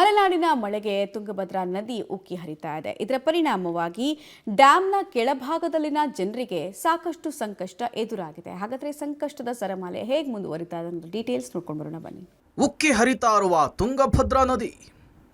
ಮಲೆನಾಡಿನ ಮಳೆಗೆ ತುಂಗಭದ್ರಾ ನದಿ ಉಕ್ಕಿ ಹರಿತಾ ಇದೆ. ಇದರ ಪರಿಣಾಮವಾಗಿ ಡ್ಯಾಂನ ಕೆಳಭಾಗದಲ್ಲಿನ ಜನರಿಗೆ ಸಾಕಷ್ಟು ಸಂಕಷ್ಟ ಎದುರಾಗಿದೆ. ಹಾಗಾದರೆ ಸಂಕಷ್ಟದ ಸರಮಾಲೆ ಹೇಗೆ ಮುಂದುವರಿತಾ ಇದೆ ಅನ್ನೋ ಡೀಟೇಲ್ಸ್ ನೋಡ್ಕೊಂಡು ಬರೋಣ ಬನ್ನಿ. ಉಕ್ಕಿ ಹರಿತಾ ಇರುವ ತುಂಗಭದ್ರಾ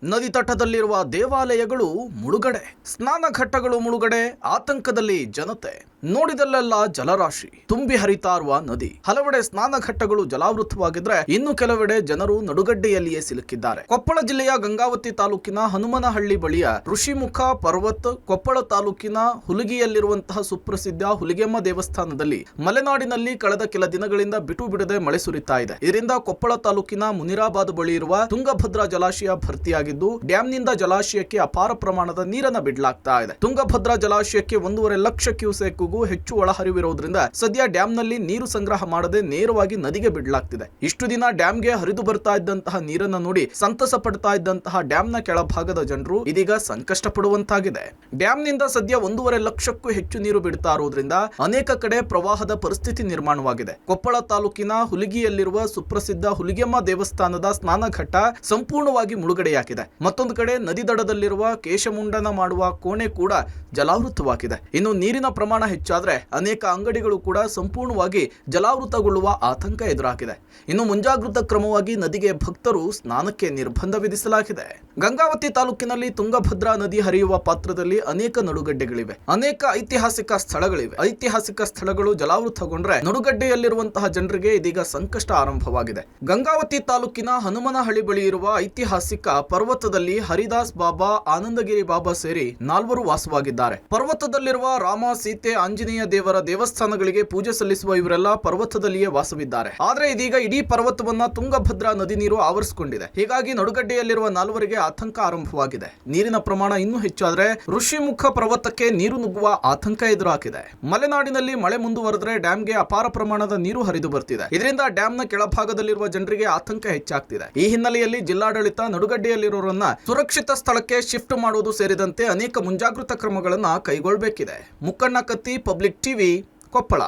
ನದಿ ತಟದಲ್ಲಿರುವ ದೇವಾಲಯಗಳು ಮುಳುಗಡೆ, ಸ್ನಾನಘಟ್ಟಗಳು ಮುಳುಗಡೆ, ಆತಂಕದಲ್ಲಿ ಜನತೆ. ನೋಡಿದಲ್ಲೆಲ್ಲ ಜಲರಾಶಿ ತುಂಬಿ ಹರಿತಾ ಇರುವ ನದಿ. ಹಲವೆಡೆ ಸ್ನಾನಘಟ್ಟಗಳು ಜಲಾವೃತವಾಗಿದ್ರೆ ಇನ್ನು ಕೆಲವೆಡೆ ಜನರು ನಡುಗಡ್ಡೆಯಲ್ಲಿಯೇ ಸಿಲುಕಿದ್ದಾರೆ. ಕೊಪ್ಪಳ ಜಿಲ್ಲೆಯ ಗಂಗಾವತಿ ತಾಲೂಕಿನ ಹನುಮನಹಳ್ಳಿ ಬಳಿಯ ಋಷಿಮುಖ ಪರ್ವತ್, ಕೊಪ್ಪಳ ತಾಲೂಕಿನ ಹುಲಿಗಿಯಲ್ಲಿರುವಂತಹ ಸುಪ್ರಸಿದ್ಧ ಹುಲಿಗೆಮ್ಮ ದೇವಸ್ಥಾನದಲ್ಲಿ ಮಲೆನಾಡಿನಲ್ಲಿ ಕಳೆದ ಕೆಲ ದಿನಗಳಿಂದ ಬಿಟ್ಟು ಬಿಡದೆ ಮಳೆ ಸುರಿತಾ ಇದೆ. ಇದರಿಂದ ಕೊಪ್ಪಳ ತಾಲೂಕಿನ ಮುನಿರಾಬಾದ್ ಬಳಿ ಇರುವ ತುಂಗಭದ್ರಾ ಜಲಾಶಯ ಭರ್ತಿಯಾಗಿದ್ದು ಡ್ಯಾಂನಿಂದ ಜಲಾಶಯಕ್ಕೆ ಅಪಾರ ಪ್ರಮಾಣದ ನೀರನ್ನು ಬಿಡಲಾಗ್ತಾ ಇದೆ. ತುಂಗಭದ್ರಾ ಜಲಾಶಯಕ್ಕೆ 1.5 ಲಕ್ಷ ಕ್ಯೂಸೆಕ್ ಹೆಚ್ಚು ಒಳಹರಿವಿರುವುದರಿಂದ ಸದ್ಯ ಡ್ಯಾಂನಲ್ಲಿ ನೀರು ಸಂಗ್ರಹ ಮಾಡದೆ ನೇರವಾಗಿ ನದಿಗೆ ಬಿಡಲಾಗ್ತಿದೆ. ಇಷ್ಟು ದಿನ ಡ್ಯಾಂಗೆ ಹರಿದು ಬರ್ತಾ ಇದ್ದಂತಹ ನೀರನ್ನು ನೋಡಿ ಸಂತಸ ಪಡ್ತಾ ಇದ್ದಂತಹ ಡ್ಯಾಂನ ಕೆಳಭಾಗದ ಜನರು ಇದೀಗ ಸಂಕಷ್ಟ ಪಡುವಂತಾಗಿದೆ. ಡ್ಯಾಂನಿಂದ ಸದ್ಯ 1.5 ಲಕ್ಷಕ್ಕೂ ಹೆಚ್ಚು ನೀರು ಬಿಡ್ತಾ ಇರುವುದರಿಂದ ಅನೇಕ ಕಡೆ ಪ್ರವಾಹದ ಪರಿಸ್ಥಿತಿ ನಿರ್ಮಾಣವಾಗಿದೆ. ಕೊಪ್ಪಳ ತಾಲೂಕಿನ ಹುಲಿಗಿಯಲ್ಲಿರುವ ಸುಪ್ರಸಿದ್ಧ ಹುಲಿಗೆಮ್ಮ ದೇವಸ್ಥಾನದ ಸ್ನಾನಘಟ್ಟ ಸಂಪೂರ್ಣವಾಗಿ ಮುಳುಗಡೆಯಾಗಿದೆ. ಮತ್ತೊಂದು ಕಡೆ ನದಿ ದಡದಲ್ಲಿರುವ ಕೇಶಮುಂಡನ ಮಾಡುವ ಕೋಣೆ ಕೂಡ ಜಲಾವೃತವಾಗಿದೆ. ಇನ್ನು ನೀರಿನ ಪ್ರಮಾಣ ಹೆಚ್ಚಾದ್ರೆ ಅನೇಕ ಅಂಗಡಿಗಳು ಕೂಡ ಸಂಪೂರ್ಣವಾಗಿ ಜಲಾವೃತಗೊಳ್ಳುವ ಆತಂಕ ಎದುರಾಗಿದೆ. ಇನ್ನು ಮುಂಜಾಗೃತಾ ಕ್ರಮವಾಗಿ ನದಿಗೆ ಭಕ್ತರು ಸ್ನಾನಕ್ಕೆ ನಿರ್ಬಂಧ ವಿಧಿಸಲಾಗಿದೆ. ಗಂಗಾವತಿ ತಾಲೂಕಿನಲ್ಲಿ ತುಂಗಭದ್ರಾ ನದಿ ಹರಿಯುವ ಪಾತ್ರದಲ್ಲಿ ಅನೇಕ ನಡುಗಡ್ಡೆಗಳಿವೆ, ಅನೇಕ ಐತಿಹಾಸಿಕ ಸ್ಥಳಗಳಿವೆ. ಐತಿಹಾಸಿಕ ಸ್ಥಳಗಳು ಜಲಾವೃತಗೊಂಡ್ರೆ ನಡುಗಡ್ಡೆಯಲ್ಲಿರುವಂತಹ ಜನರಿಗೆ ಇದೀಗ ಸಂಕಷ್ಟ ಆರಂಭವಾಗಿದೆ. ಗಂಗಾವತಿ ತಾಲೂಕಿನ ಹನುಮನಹಳ್ಳಿ ಬಳಿ ಇರುವ ಐತಿಹಾಸಿಕ ಪರ್ವತದಲ್ಲಿ ಹರಿದಾಸ್ ಬಾಬಾ, ಆನಂದಗಿರಿ ಬಾಬಾ ಸೇರಿ 4 ವಾಸವಾಗಿದ್ದಾರೆ. ಪರ್ವತದಲ್ಲಿರುವ ರಾಮ, ಸೀತೆ, ಆಂಜನೇಯ ದೇವರ ದೇವಸ್ಥಾನಗಳಿಗೆ ಪೂಜೆ ಸಲ್ಲಿಸುವ ಇವರೆಲ್ಲ ಪರ್ವತದಲ್ಲಿಯೇ ವಾಸವಿದ್ದಾರೆ. ಆದ್ರೆ ಇದೀಗ ಇಡೀ ಪರ್ವತವನ್ನ ತುಂಗಭದ್ರಾ ನದಿ ನೀರು ಆವರಿಸಿಕೊಂಡಿದೆ. ಹೀಗಾಗಿ ನಡುಗಡ್ಡೆಯಲ್ಲಿರುವ 4 ಆತಂಕ ಆರಂಭವಾಗಿದೆ. ನೀರಿನ ಪ್ರಮಾಣ ಇನ್ನೂ ಹೆಚ್ಚಾದ್ರೆ ಋಷಿಮುಖ ಪರ್ವತಕ್ಕೆ ನೀರು ನುಗ್ಗುವ ಆತಂಕ ಎದುರಾಗಿದೆ. ಮಲೆನಾಡಿನಲ್ಲಿ ಮಳೆ ಮುಂದುವರೆದ್ರೆ ಡ್ಯಾಂಗೆ ಅಪಾರ ಪ್ರಮಾಣದ ನೀರು ಹರಿದು ಬರ್ತಿದೆ. ಇದರಿಂದ ಡ್ಯಾಂನ ಕೆಳಭಾಗದಲ್ಲಿರುವ ಜನರಿಗೆ ಆತಂಕ ಹೆಚ್ಚಾಗ್ತಿದೆ. ಈ ಹಿನ್ನೆಲೆಯಲ್ಲಿ ಜಿಲ್ಲಾಡಳಿತ ನಡುಗಡ್ಡೆಯಲ್ಲಿರೋರನ್ನ ಸುರಕ್ಷಿತ ಸ್ಥಳಕ್ಕೆ ಶಿಫ್ಟ್ ಮಾಡುವುದು ಸೇರಿದಂತೆ ಅನೇಕ ಮುಂಜಾಗೃತಾ ಕ್ರಮಗಳನ್ನು ಕೈಗೊಳ್ಳಬೇಕಿದೆ. ಮುಕ್ಕಣ್ಣ ಕತ್ತಿ, ಪಬ್ಲಿಕ್ ಟಿವಿ, ಕೊಪ್ಪಳ.